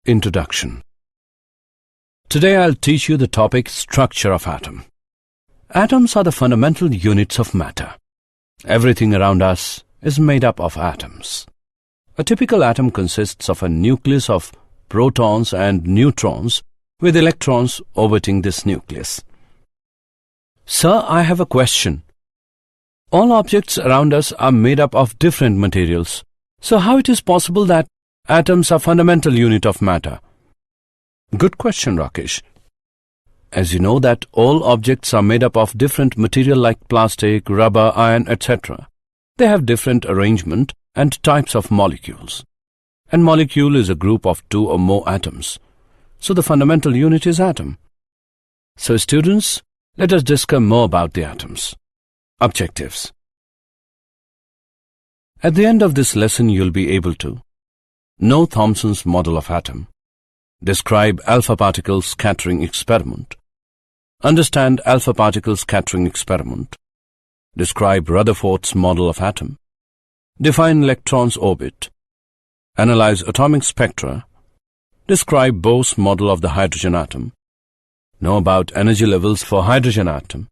Introduction. Today I'll teach you the topic Structure of Atom. Atoms are the fundamental units of matter. Everything around us is made up of atoms. A typical atom consists of a nucleus of protons and neutrons with electrons orbiting this nucleus. Sir, I have a question. All objects around us are made up of different materials. So how it is possible that atoms are fundamental unit of matter? Good question, Rakesh. As you know that all objects are made up of different material like plastic, rubber, iron, etc. They have different arrangement and types of molecules. And molecule is a group of two or more atoms. So the fundamental unit is atom. So students, let us discuss more about the atoms. Objectives. At the end of this lesson, you'll be able to know Thomson's model of atom, describe alpha particle scattering experiment, understand alpha particle scattering experiment, describe Rutherford's model of atom, define electron's orbit, analyze atomic spectra, describe Bohr's model of the hydrogen atom, know about energy levels for hydrogen atom,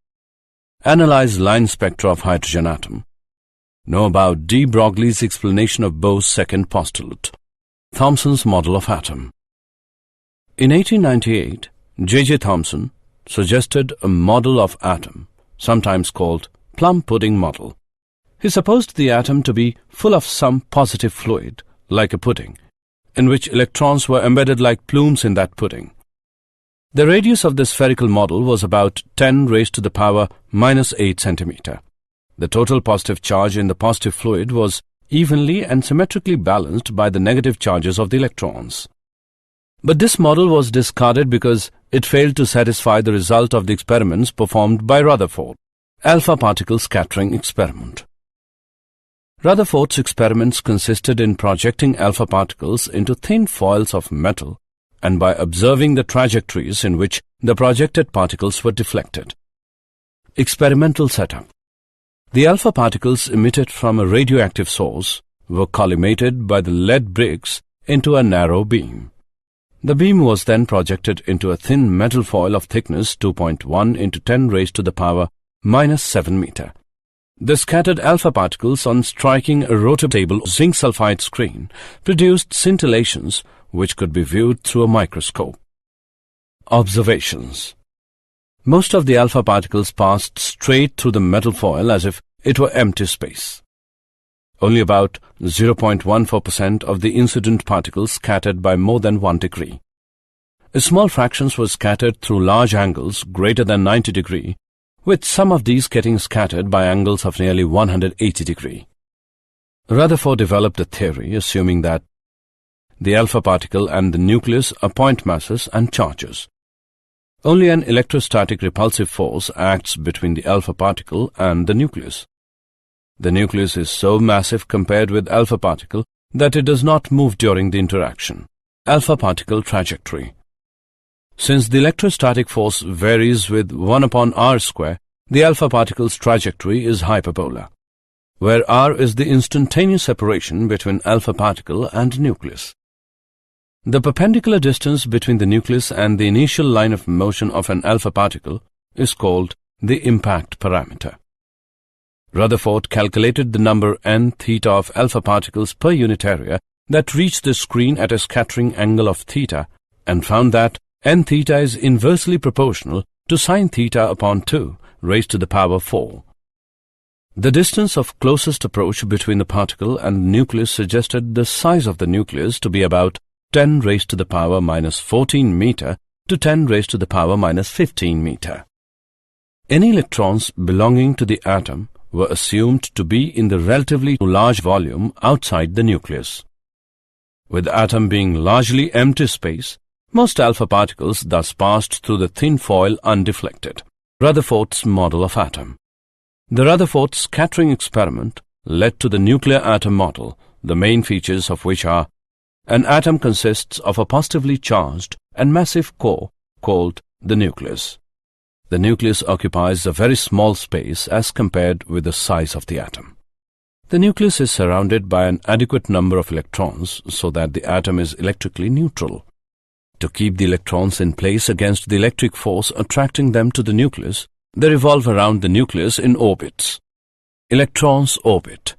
analyze line spectra of hydrogen atom, know about de Broglie's explanation of Bohr's second postulate, Thomson's model of atom. In 1898, J.J. Thomson suggested a model of atom, sometimes called plum pudding model. He supposed the atom to be full of some positive fluid, like a pudding, in which electrons were embedded like plumes in that pudding. The radius of the spherical model was about 10 raised to the power minus 8 centimeter. The total positive charge in the positive fluid was evenly and symmetrically balanced by the negative charges of the electrons. But this model was discarded because it failed to satisfy the result of the experiments performed by Rutherford, alpha particle scattering experiment. Rutherford's experiments consisted in projecting alpha particles into thin foils of metal and by observing the trajectories in which the projected particles were deflected. Experimental setup. The alpha particles emitted from a radioactive source were collimated by the lead bricks into a narrow beam. The beam was then projected into a thin metal foil of thickness 2.1 into 10 raised to the power minus 7 meter. The scattered alpha particles on striking a rotable zinc sulfide screen produced scintillations which could be viewed through a microscope. Observations. Most of the alpha particles passed straight through the metal foil as if it were empty space. Only about 0.14% of the incident particles scattered by more than 1 degree. Small fractions were scattered through large angles greater than 90 degree, with some of these getting scattered by angles of nearly 180 degree. Rutherford developed a theory assuming that the alpha particle and the nucleus are point masses and charges. Only an electrostatic repulsive force acts between the alpha particle and the nucleus. The nucleus is so massive compared with alpha particle that it does not move during the interaction. Alpha particle trajectory. Since the electrostatic force varies with 1 upon r square, the alpha particle's trajectory is hyperbola, where r is the instantaneous separation between alpha particle and nucleus. The perpendicular distance between the nucleus and the initial line of motion of an alpha particle is called the impact parameter. Rutherford calculated the number n theta of alpha particles per unit area that reach the screen at a scattering angle of theta and found that n theta is inversely proportional to sin theta upon 2 raised to the power 4. The distance of closest approach between the particle and the nucleus suggested the size of the nucleus to be about 10 raised to the power minus 14 meter to 10 raised to the power minus 15 meter. Any electrons belonging to the atom were assumed to be in the relatively large volume outside the nucleus. With the atom being largely empty space, most alpha particles thus passed through the thin foil undeflected. Rutherford's model of atom. The Rutherford scattering experiment led to the nuclear atom model, the main features of which are: an atom consists of a positively charged and massive core called the nucleus. The nucleus occupies a very small space as compared with the size of the atom. The nucleus is surrounded by an adequate number of electrons so that the atom is electrically neutral. To keep the electrons in place against the electric force attracting them to the nucleus, they revolve around the nucleus in orbits. Electrons orbit.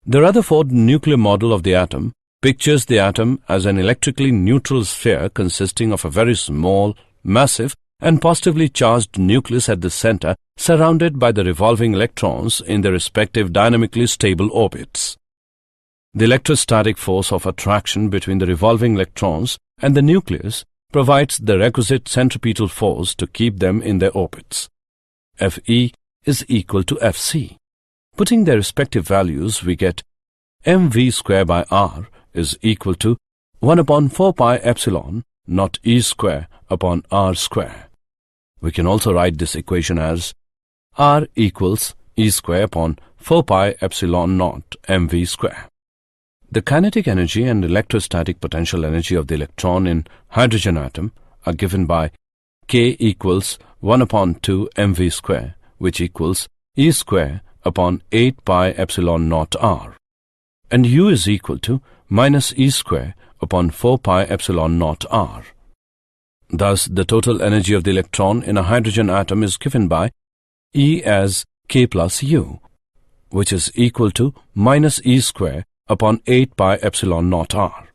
The Rutherford nuclear model of the atom pictures the atom as an electrically neutral sphere consisting of a very small, massive, and positively charged nucleus at the center, surrounded by the revolving electrons in their respective dynamically stable orbits. The electrostatic force of attraction between the revolving electrons and the nucleus provides the requisite centripetal force to keep them in their orbits. Fe is equal to Fc. Putting their respective values, we get mv square by r is equal to 1 upon 4 pi epsilon naught E square upon R square. We can also write this equation as R equals E square upon 4 pi epsilon naught mv square. The kinetic energy and electrostatic potential energy of the electron in hydrogen atom are given by K equals 1 upon 2 mv square, which equals E square upon 8 pi epsilon naught R, and U is equal to minus E square upon 4 pi epsilon naught R. Thus, the total energy of the electron in a hydrogen atom is given by E as K plus U, which is equal to minus E square upon 8 pi epsilon naught R.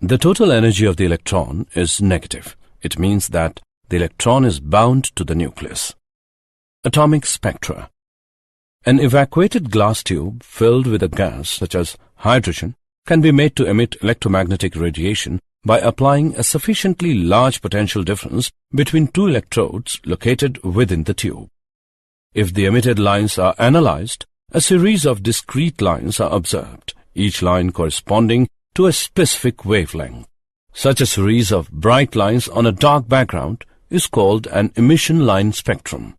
The total energy of the electron is negative. It means that the electron is bound to the nucleus. Atomic spectra. An evacuated glass tube filled with a gas such as hydrogen can be made to emit electromagnetic radiation by applying a sufficiently large potential difference between two electrodes located within the tube. If the emitted lines are analyzed, a series of discrete lines are observed, each line corresponding to a specific wavelength. Such a series of bright lines on a dark background is called an emission line spectrum.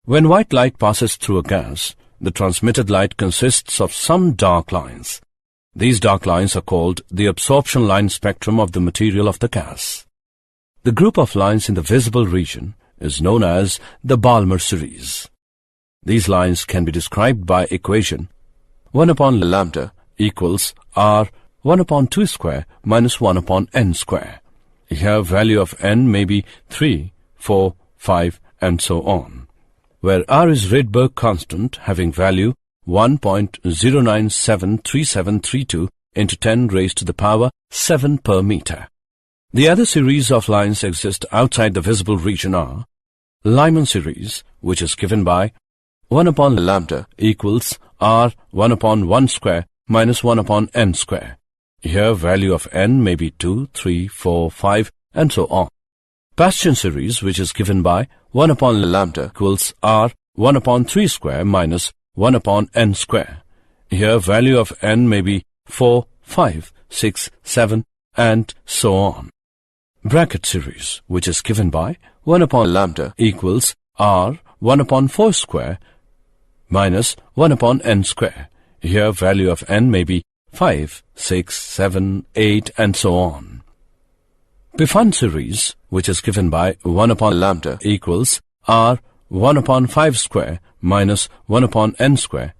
When white light passes through a gas, the transmitted light consists of some dark lines. These dark lines are called the absorption line spectrum of the material of the gas. The group of lines in the visible region is known as the Balmer series. These lines can be described by equation 1 upon lambda equals R 1 upon 2 square minus 1 upon n square. Here value of n may be 3, 4, 5 and so on, where R is Rydberg constant having value 1.0973732 into 10 raised to the power 7 per meter. The other series of lines exist outside the visible region are Lyman series, which is given by 1 upon lambda equals R 1 upon 1 square minus 1 upon n square. Here value of n may be 2, 3, 4, 5 and so on. Bastian series, which is given by 1 upon lambda equals R 1 upon 3 square minus 1 upon n square. Here value of n may be 4, 5, 6, 7 and so on. Bracket series, which is given by 1 upon lambda equals R 1 upon 4 square minus 1 upon n square. Here value of n may be 5, 6, 7, 8 and so on. Pfund series, which is given by 1 upon lambda equals R 1 upon 5 square minus 1 upon n square.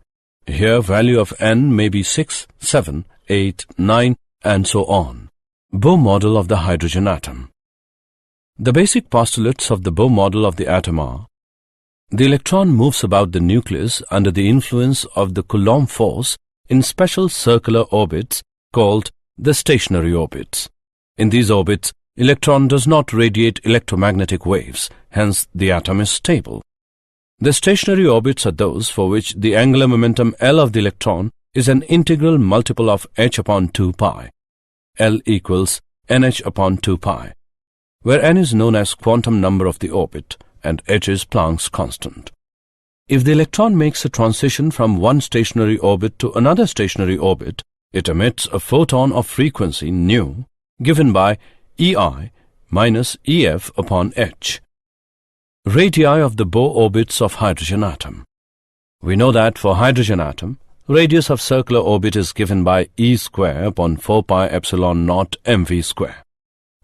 Here value of n may be 6, 7, 8, 9 and so on. Bohr model of the hydrogen atom. The basic postulates of the Bohr model of the atom are: the electron moves about the nucleus under the influence of the Coulomb force in special circular orbits called the stationary orbits. In these orbits, electron does not radiate electromagnetic waves, hence the atom is stable. The stationary orbits are those for which the angular momentum L of the electron is an integral multiple of h upon 2 pi. L equals nh upon 2 pi, where n is known as quantum number of the orbit and h is Planck's constant. If the electron makes a transition from one stationary orbit to another stationary orbit, it emits a photon of frequency nu, given by EI minus EF upon h. Radii of the Bohr orbits of hydrogen atom. We know that for hydrogen atom, radius of circular orbit is given by E square upon 4 pi epsilon naught mv square.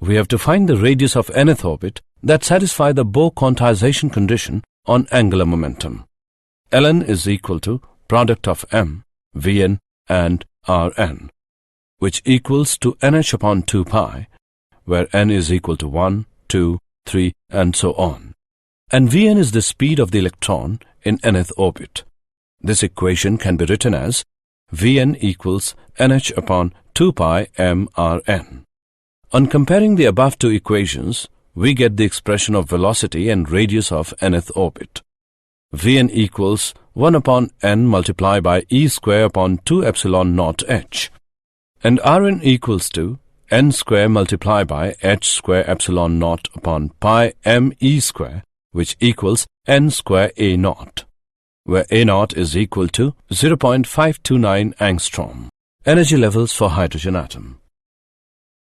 We have to find the radius of nth orbit that satisfy the Bohr quantization condition on angular momentum. Ln is equal to product of m, Vn and Rn, which equals to nh upon 2 pi, where n is equal to 1, 2, 3, and so on. And Vn is the speed of the electron in nth orbit. This equation can be written as Vn equals nh upon 2 pi mRn. On comparing the above two equations, we get the expression of velocity and radius of nth orbit. Vn equals 1 upon n multiplied by e square upon 2 epsilon naught h. And Rn equals to n square multiplied by h square epsilon naught upon pi m e square, which equals n square a naught, where a naught is equal to 0.529 angstrom. Energy levels for hydrogen atom.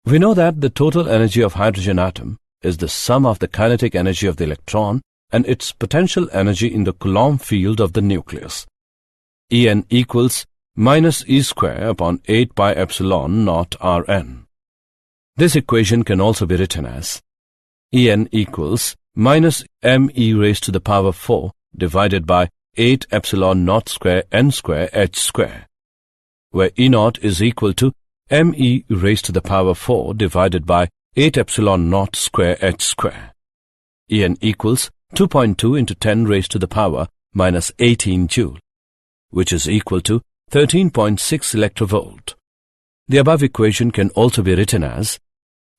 We know that the total energy of hydrogen atom is the sum of the kinetic energy of the electron and its potential energy in the Coulomb field of the nucleus. En equals minus e square upon 8 pi epsilon naught Rn. This equation can also be written as En equals minus me raised to the power 4 divided by 8 epsilon naught square n square h square, where E naught is equal to me raised to the power 4 divided by 8 epsilon naught square h square. En equals 2.2 into 10 raised to the power minus 18 joule, which is equal to 13.6 electrovolt. The above equation can also be written as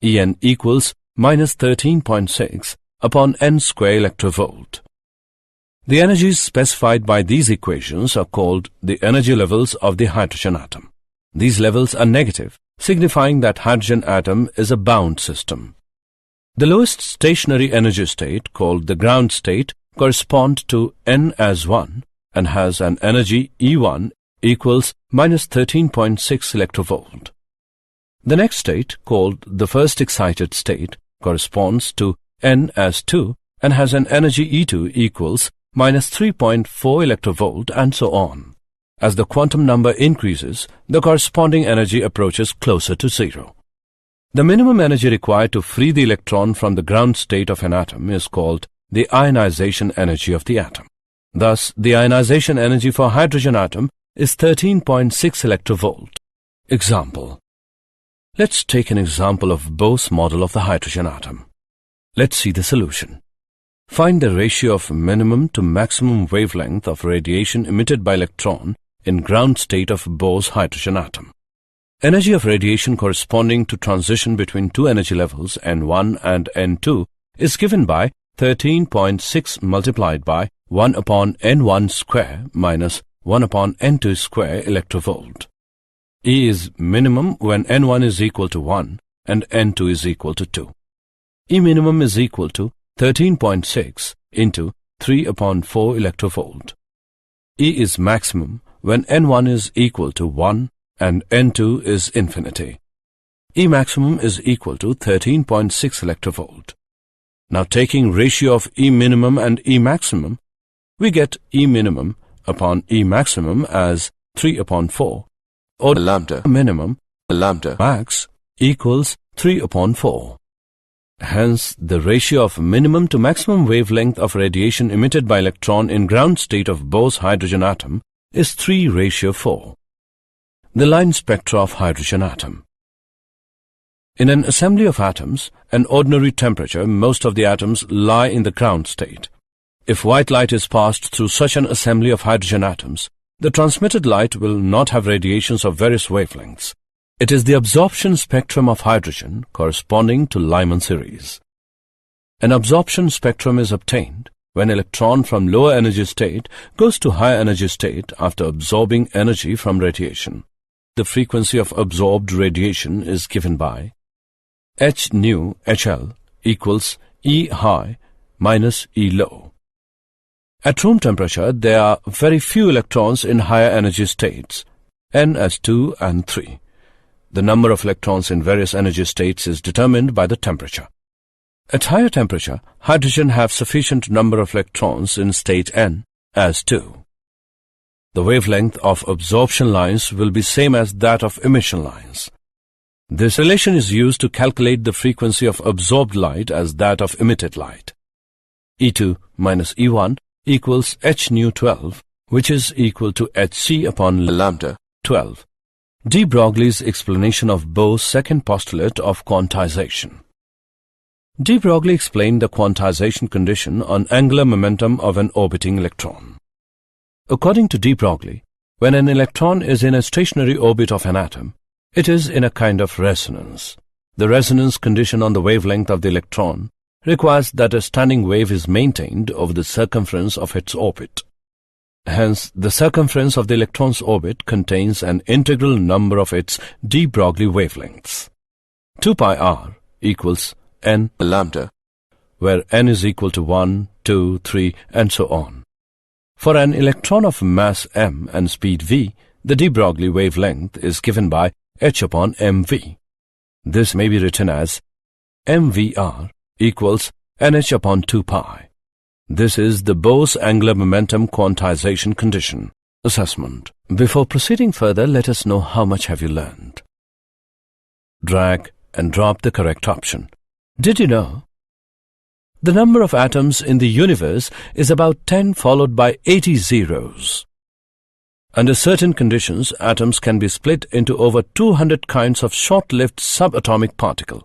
En equals minus 13.6 upon n square electrovolt. The energies specified by these equations are called the energy levels of the hydrogen atom. These levels are negative, signifying that hydrogen atom is a bound system. The lowest stationary energy state, called the ground state, corresponds to n as 1 and has an energy E1 equals minus 13.6 electrovolt. The next state, called the first excited state, corresponds to n as 2 and has an energy E2 equals minus 3.4 electrovolt, and so on. As the quantum number increases, the corresponding energy approaches closer to zero. The minimum energy required to free the electron from the ground state of an atom is called the ionization energy of the atom. Thus, the ionization energy for hydrogen atom is 13.6 electrovolt. Example. Let's take an example of Bohr's model of the hydrogen atom. Let's see the solution. Find the ratio of minimum to maximum wavelength of radiation emitted by electron in ground state of Bohr's hydrogen atom. Energy of radiation corresponding to transition between two energy levels N1 and N2 is given by 13.6 multiplied by 1 upon N1 square minus 1 upon N2 square electrovolt. E is minimum when N1 is equal to 1 and N2 is equal to 2. E minimum is equal to 13.6 into 3 upon 4 electrovolt. E is maximum when N1 is equal to 1 and N2 is infinity. E maximum is equal to 13.6 electrovolt. Now taking ratio of E minimum and E maximum, we get E minimum upon E maximum as 3 upon 4, or lambda minimum lambda max equals 3 upon 4. Hence, the ratio of minimum to maximum wavelength of radiation emitted by electron in ground state of Bohr's hydrogen atom is 3:4. The line spectra of hydrogen atom. In an assembly of atoms, an ordinary temperature, most of the atoms lie in the ground state. If white light is passed through such an assembly of hydrogen atoms, the transmitted light will not have radiations of various wavelengths. It is the absorption spectrum of hydrogen corresponding to Lyman series. An absorption spectrum is obtained when electron from lower energy state goes to higher energy state after absorbing energy from radiation. The frequency of absorbed radiation is given by h nu HL equals E high minus E low. At room temperature, there are very few electrons in higher energy states, n as 2 and 3. The number of electrons in various energy states is determined by the temperature. At higher temperature, hydrogen have sufficient number of electrons in state n as 2. The wavelength of absorption lines will be same as that of emission lines. This relation is used to calculate the frequency of absorbed light as that of emitted light. E2 minus E1 equals h nu 12, which is equal to hc upon lambda 12. De Broglie's explanation of Bohr's second postulate of quantization. De Broglie explained the quantization condition on angular momentum of an orbiting electron. According to De Broglie, when an electron is in a stationary orbit of an atom, it is in a kind of resonance. The resonance condition on the wavelength of the electron requires that a standing wave is maintained over the circumference of its orbit. Hence, the circumference of the electron's orbit contains an integral number of its de Broglie wavelengths. 2 pi r equals n lambda, where n is equal to 1, 2, 3, and so on. For an electron of mass m and speed v, the de Broglie wavelength is given by h upon mv. This may be written as mvr equals nh upon 2 pi. This is the Bohr's angular momentum quantization condition. Assessment. Before proceeding further, let us know how much have you learned. Drag and drop the correct option. Did you know? The number of atoms in the universe is about 10 followed by 80 zeros. Under certain conditions, atoms can be split into over 200 kinds of short-lived subatomic particles.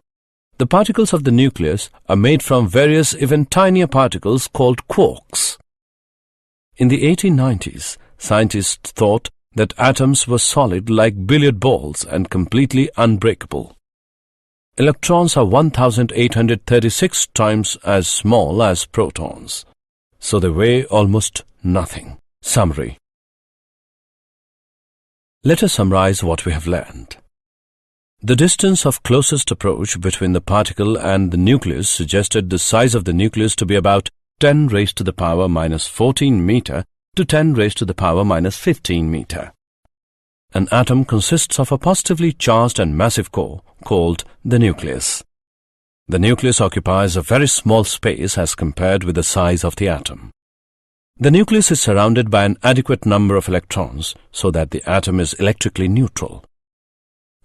The particles of the nucleus are made from various even tinier particles called quarks. In the 1890s, scientists thought that atoms were solid like billiard balls and completely unbreakable. Electrons are 1,836 times as small as protons, so they weigh almost nothing. Summary. Let us summarize what we have learned. The distance of closest approach between the particle and the nucleus suggested the size of the nucleus to be about 10 raised to the power minus 14 meter to 10 raised to the power minus 15 meter. An atom consists of a positively charged and massive core called the nucleus. The nucleus occupies a very small space as compared with the size of the atom. The nucleus is surrounded by an adequate number of electrons so that the atom is electrically neutral.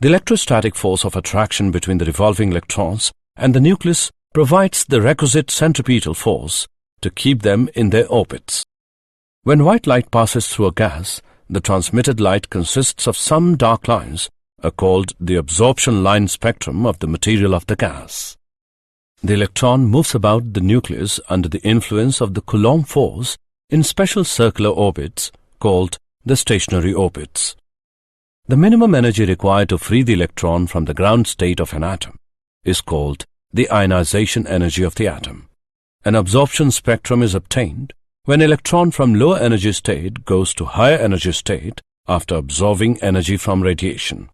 The electrostatic force of attraction between the revolving electrons and the nucleus provides the requisite centripetal force to keep them in their orbits. When white light passes through a gas, the transmitted light consists of some dark lines called the absorption line spectrum of the material of the gas. The electron moves about the nucleus under the influence of the Coulomb force in special circular orbits called the stationary orbits. The minimum energy required to free the electron from the ground state of an atom is called the ionization energy of the atom. An absorption spectrum is obtained when electron from lower energy state goes to higher energy state after absorbing energy from radiation.